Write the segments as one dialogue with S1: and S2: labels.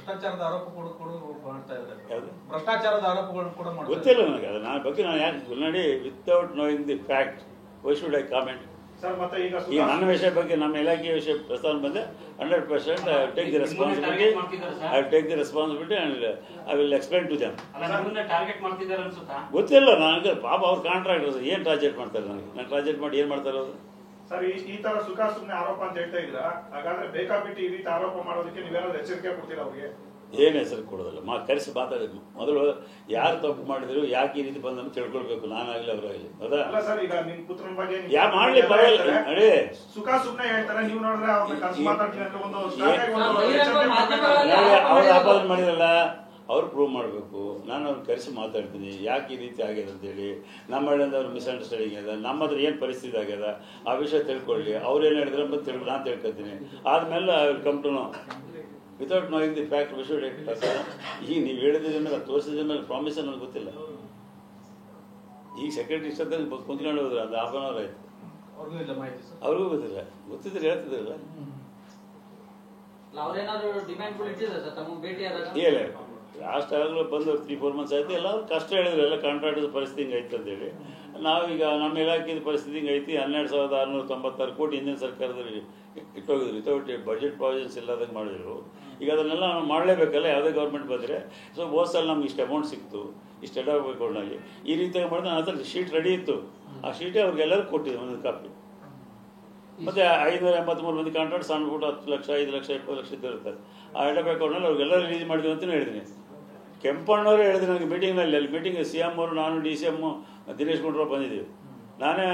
S1: ಭ್ರಷ್ಟಾಚಾರದ ಆರೋಪಗಳು ಕೂಡ ಮಾಡ್ತಾ ಇದ್ದಾರೆ. ಭ್ರಷ್ಟಾಚಾರದ ಆರೋಪಗಳು ಕೂಡ
S2: ಗೊತ್ತಿಲ್ಲ ನನಗೆ. ಅದು ನನ್ನ ಬಗ್ಗೆ ನಾನು ಯಾಕೆ ನೋಡಿ, without knowing the fact why should I comment? ಈಗ ನನ್ನ ವಿಷಯ ಬಗ್ಗೆ ನಮ್ಮ ಇಲಾಖೆಯ ವಿಷಯ ಪ್ರಸ್ತಾವ ಬಂದೆ 100% I take the responsibility and I will explain to them. ಗೊತ್ತಿಲ್ಲ ನನಗೆ. ಪಾಪ ಅವ್ರ ಕಾಂಟ್ರಾಕ್ಟರ್ಸ್ ಏನು ಟಾರ್ಗೆಟ್ ಮಾಡ್ತಾರೆ ನನಗೆ. ನಾನು ಟಾರ್ಗೆಟ್ ಮಾಡಿ ಏನು ಮಾಡ್ತಾರೆ ಅವರು?
S3: ಸರ್, ಈ ತರ ಸುಖ ಸುಮ್ಮನೆ ಆರೋಪ ಅಂತ ಹೇಳ್ತಾ ಇದ್ರ, ಹಾಗಾದ್ರೆ ಬೇಕಾಬಿಟ್ಟು ಈ ರೀತಿ ಆರೋಪ ಮಾಡೋದಕ್ಕೆ ನೀವೇನಾದ್ರು ಎಚ್ಚರಿಕೆ ಕೊಡ್ತೀರಾ ಅವ್ರಿಗೆ?
S2: ಏನು ಹೆಸರು ಕೊಡೋದಿಲ್ಲ. ಕರೆಸಿ ಮಾತಾಡಿದ್ವಿ. ಮೊದಲು ಯಾರು ತಪ್ಪು ಮಾಡಿದ್ರು, ಯಾಕೆ ಈ ರೀತಿ ಬಂದ ತಿಳ್ಕೊಳ್ಬೇಕು, ನಾನಾಗಲಿ ಅವರಾಗಲಿ. ಹೌದಾ? ಯಾರು ಮಾಡ್ಲಿ ಪರವಾಗಿಲ್ಲ. ನೋಡಿ,
S3: ಸುಖ ಸುಮ್ಮನೆ ಹೇಳ್ತಾರೆ, ನೀವು ನೋಡಿದ್ರೆ
S2: ಅವ್ರು ಆಪಾದನೆ ಮಾಡಿರಲ್ಲ, ಅವ್ರು ಪ್ರೂವ್ ಮಾಡಬೇಕು. ನಾನು ಅವ್ರನ್ನ ಕರೆಸಿ ಮಾತಾಡ್ತೀನಿ, ಯಾಕೆ ಈ ರೀತಿ ಆಗ್ಯದ ಅಂತೇಳಿ. ನಮ್ಮ ಹಳ್ಳಿಯಿಂದ ಅವ್ರು ಮಿಸ್ಅಂಡರ್ಸ್ಟ್ಯಾಂಡಿಂಗ್ ಆಗ್ಯದ, ನಮ್ಮ ಹತ್ರ ಏನು ಪರಿಸ್ಥಿತಿ ಆಗ್ಯದ ಆ ವಿಷಯ ತಿಳ್ಕೊಳ್ಳಿ. ಅವ್ರು ಏನು ಹೇಳಿದ್ರೆ ಬಂದು ನಾನು ತಿಳ್ಕೊತೀನಿ. ಆದಮೇಲೆ I will come to know. Without knowing the fact we should take. ಈಗ ನೀವು ಹೇಳಿದ ಮೇಲೆ ತೋರಿಸಿದ ಮೇಲೆ ಪ್ರಾಮಿಸ್ ನನಗೆ ಗೊತ್ತಿಲ್ಲ. ಈಗ ಸೆಕ್ರೆಟರಿ ಇಷ್ಟೊತ್ತಲ್ಲಿ ಕುಂತ್ಕೊಂಡು ಹೋದ್ರೆ ಅದು ಹಾಫ್ ಅನ್ ಅವರ್ ಆಯ್ತು. ಅವ್ರಿಗೂ ಗೊತ್ತಿಲ್ಲ. ಗೊತ್ತಿದ್ರೆ ಹೇಳ್ತಿದ್ರಲ್ಲ. ಇಲ್ಲ, ಲಾಸ್ಟ್ ಆಗಲೂ ಬಂದು 3-4 months ಆಯ್ತು. ಎಲ್ಲ ಕಷ್ಟ ಹೇಳಿದ್ರು, ಎಲ್ಲ ಕಾಂಟ್ರಾಕ್ಟರ್ ಪರಿಸ್ಥಿತಿ ಹಿಂಗೆ ಐತೆ ಅಂತೇಳಿ. ನಾವೀಗ ನಮ್ಮ ಇಲಾಖೆಯ ಪರಿಸ್ಥಿತಿ ಹಿಂಗೆ ಐತಿ. 12,696 ಕೋಟಿ ಹಿಂದಿನ ಸರ್ಕಾರದಲ್ಲಿ ಇಟ್ಟೋಗಿದ್ರು. ವಿತೌಟ್ ಬಜೆಟ್ ಪ್ರಾವಿಷನ್ಸ್ ಇಲ್ಲದಂಗೆ ಮಾಡಿದ್ರು. ಈಗ ಅದನ್ನೆಲ್ಲ ನಾವು ಮಾಡಲೇಬೇಕಲ್ಲ, ಯಾವುದೇ ಗೌರ್ಮೆಂಟ್ ಬಂದರೆ. ಸೊ ಹೋದ ಸಲ ನಮ್ಗೆ ಇಷ್ಟು ಅಮೌಂಟ್ ಸಿಕ್ತು, ಇಷ್ಟು ಎಡ ಅಕೌಂಟ್ನಲ್ಲಿ. ಈ ರೀತಿಯಾಗಿ ಮಾಡಿದ್ರೆ ನನ್ನ ಹತ್ರ ಶೀಟ್ ರೆಡಿ ಇತ್ತು. ಆ ಶೀಟೇ ಅವ್ರಿಗೆಲ್ಲರೂ ಕೊಟ್ಟಿದ್ದೆ, ಒಂದೊಂದು ಕಾಪಿ. ಮತ್ತು 583 ಮಂದಿ ಕಾಂಟ್ರಾಕ್ಟ್ ಸಣ್ಣ ಪುಟ್ಟ 10 ಲಕ್ಷ, 5 ಲಕ್ಷ, 20 ಲಕ್ಷ ಇದ್ದಿರ್ತಾರೆ. ಆ ಎಡ ಅಕೌಂಟ್ನಲ್ಲಿ ಅವ್ರಿಗೆಲ್ಲ ರಿಲೀಸ್ ಮಾಡಿದ್ವಿ ಅಂತಲೇ ಹೇಳಿದ್ದೀನಿ. ಕೆಂಪಣ್ಣವರೇ ಹೇಳಿದ್ರು ನನಗೆ ಮೀಟಿಂಗ್ನಲ್ಲಿ. ಅಲ್ಲಿ ಮೀಟಿಂಗ್ CM ಅವರು, ನಾನು, DCM, ದಿನೇಶ್ ಗುಂಡೂರಾವ್ ಬಂದಿದ್ದೀವಿ. ನಾನೇ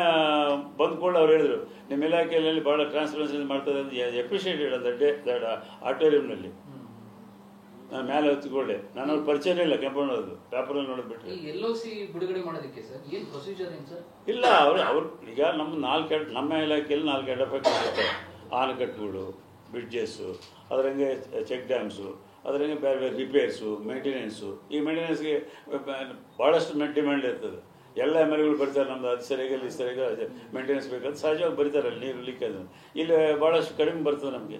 S2: ಬಂದ ಕೂಡಲೇ ಅವ್ರು ಹೇಳಿದ್ರು, ನಿಮ್ಮ ಇಲಾಖೆಯಲ್ಲಿ ಭಾಳ ಟ್ರಾನ್ಸ್ಪರೆನ್ಸಿ ಮಾಡ್ತದೆ ಅಂತ ಎಪ್ರಿಷಿಯೇಟೆಡ್ ಅಂತ ದಟ್ ಆಡಿಟೋರಿಯಂನಲ್ಲಿ. ನಾನು ಮೇಲೆ ಹೊತ್ತಿಕೊಳ್ಳೆ. ನಾನು ಅವ್ರ ಪರಿಚಯನೇ ಇಲ್ಲ ಕೆಂಪಣ್ಣವ್ರದ್ದು. ಪೇಪರಲ್ಲಿ ನೋಡಿದ್ಬಿಟ್ಟು ಇಲ್ಲ. ಅವ್ರು ಈಗ ನಮ್ಮ ಇಲಾಖೆಯಲ್ಲಿ 4 ಎಡ ಫ್ಯಾಕ್ಟ್ರಿ, ಆನಕಟ್ಟುಗಳು, ಬ್ರಿಡ್ಜಸ್ಸು, ಅದರಂಗೆ ಚೆಕ್ ಡ್ಯಾಮ್ಸು, ಅದರಂಗೆ ಬೇರೆ ಬೇರೆ ರಿಪೇರ್ಸು, ಮೇಂಟೆನೆನ್ಸು. ಈ ಮೇಂಟೆನೆನ್ಸ್ಗೆ ಭಾಳಷ್ಟು ಡಿಮ್ಯಾಂಡ್ ಇರ್ತದೆ. ಎಲ್ಲ MLAಗಳು ಬರ್ತಾರೆ, ನಮ್ದು ಅದು ಸರಿಯಾಗಿಲ್ಲ, ಇದು ಸರಿಯಾಗಿ ಮೇಂಟೆನೆನ್ಸ್ ಬೇಕಂತ ಸಹಜವಾಗಿ ಬರೀತಾರಲ್ಲ. ನೀರು ಲೀಕ್ ಅದು ಇಲ್ಲಿ ಭಾಳಷ್ಟು ಕಡಿಮೆ ಬರ್ತದೆ ನಮಗೆ.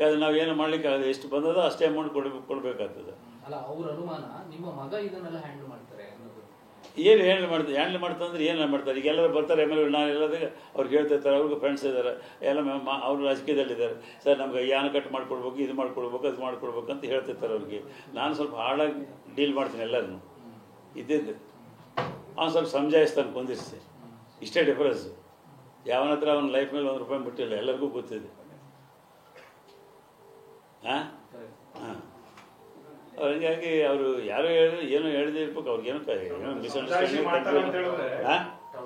S2: ಅದು ನಾವೇನು ಮಾಡ್ಲಿಕ್ಕೆ ಆಗದೆ. ಎಷ್ಟು ಬಂದದ ಅಷ್ಟೇ ಅಮೌಂಟ್ ಕೊಡಬೇಕಾಗ್ತದೆ. ಏನು ಹ್ಯಾಂಡಲ್ ಮಾಡ್ತಾರೆ ಏನು ಮಾಡ್ತಾರೆ. ಈಗ ಎಲ್ಲರೂ ಬರ್ತಾರೆ MLAಗಳು. ನಾನು ಎಲ್ಲದಾಗ ಅವ್ರಿಗೆ ಹೇಳ್ತಿರ್ತಾರೆ, ಅವ್ರಿಗೆ ಫ್ರೆಂಡ್ಸ್ ಇದ್ದಾರೆ, ಎಲ್ಲ ಅವರು ರಾಜಕೀಯದಲ್ಲಿದ್ದಾರೆ. ಸರ್ ನಮ್ಗೆ ಈ ಆನಕಟ್ಟು ಮಾಡ್ಕೊಡ್ಬೇಕು, ಇದು ಮಾಡ್ಕೊಡ್ಬೇಕು, ಅದು ಮಾಡ್ಕೊಡ್ಬೇಕು ಅಂತ ಹೇಳ್ತಿರ್ತಾರೆ ಅವ್ರಿಗೆ. ನಾನು ಸ್ವಲ್ಪ ಹಾರ್ಡಾಗಿ ಡೀಲ್ ಮಾಡ್ತೀನಿ ಎಲ್ಲರನ್ನು. ಇದ್ದಿದ್ದು ಅವ್ನು ಸ್ವಲ್ಪ ಸಮಜಾಯಿಸ್ತಾನೆ, ಕೊಂದಿರಿಸಿ. ಇಷ್ಟೇ ಡಿಫರೆನ್ಸ್. ಯಾವನ ಹತ್ರ ಅವನ ಲೈಫ್ ಮೇಲೆ ₹1 ಬಿಟ್ಟಿಲ್ಲ, ಎಲ್ಲರಿಗೂ ಗೊತ್ತಿದೆ. ಹಾಂ ಅವ್ರು ಹಂಗಾಗಿ ಅವರು ಯಾರೋ ಹೇಳಿದ್ರೆ ಏನೋ ಹೇಳದೇ ಇರ್ಬೇಕು. ಅವ್ರಿಗೇನೋ
S3: ಮಿಸ್ಅಂಡರ್ಸ್ಟ್ಯಾಂಡಿಂಗ್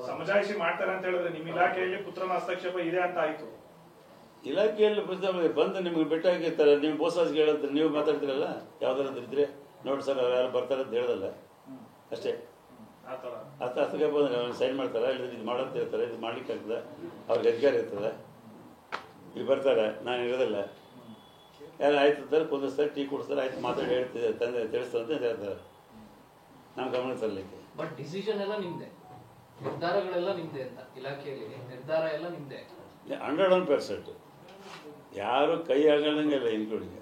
S3: ಸಮಜಾಯಿಷಿ ಮಾಡ್ತಾರೆ ಅಂತ ಹೇಳಿದ್ರೆ ನಿಮ್ಮ ಇಲಾಖೆಯಲ್ಲಿ ಪುತ್ರನ ಹಸ್ತಕ್ಷೇಪ ಇದೆ ಅಂತ ಆಯ್ತು.
S2: ಇಲಾಖೆಯಲ್ಲಿ ಬಂದು ನಿಮ್ಗೆ ಬೆಟ್ಟ ಹಾಕಿರ್ತಾರೆ. ನೀವು ಬೋಸಾಸ್ಗೆ ಹೇಳಿದ್ರೆ ನೀವು ಮಾತಾಡ್ತಿರಲ್ಲ, ಯಾವ್ದಾದ್ರು ಇದ್ರೆ ನೋಡಿ ಸರ್ ಅವ್ರು ಯಾರು ಬರ್ತಾರೆ ಅಂತ ಹೇಳ್ದಲ್ಲ, ಅಷ್ಟೇ. ಹಸ್ತಕ್ಷೇಪ ಬಂದ್ರೆ ಅವ್ರು ಸೈನ್ ಮಾಡ್ತಾರೆ, ಇಲ್ಲದ್ರೆ ಇದು ಮಾಡೋಂತ ಇರ್ತಾರೆ, ಇದು ಮಾಡ್ಲಿಕ್ಕೆ ಆಗ್ತದೆ, ಅವ್ರಿಗೆ ಅಧಿಕಾರ ಇರ್ತದೆ. ಇಲ್ಲಿ ಬರ್ತಾರೆ, ನಾನು ಇರೋದಿಲ್ಲ, ಯಾರು ಆಯ್ತು ಅಂತಾರೆ, ಕುಂದಿಸ್ತಾರೆ, ಟೀ ಕುಡಿಸ್ತಾರೆ, ಆಯ್ತು ಮಾತಾಡಿ ಹೇಳ್ತಿದ್ದೆ, ತಂದೆ ತಿಳಿಸ್ತಾರೆ ಅಂತ ಹೇಳ್ತಾರೆ. ನಮ್ಮ ಗಮನ ತರಲಿಕ್ಕೆ
S4: ಬಟ್ ಡಿಸಿಷನ್ ಎಲ್ಲ ನಿಮ್ದೆ, ನಿರ್ಧಾರಗಳೆಲ್ಲ ನಿಮ್ದೆ ಅಂತ ಇಲಾಖೆಯಲ್ಲಿ ನಿರ್ಧಾರ ಎಲ್ಲ ನಿಮ್ದೆ
S2: 101%. ಯಾರು ಕೈ ಆಗಂಗಿಲ್ಲ ಇನ್ಕ್ಲೂಡಿಂಗ್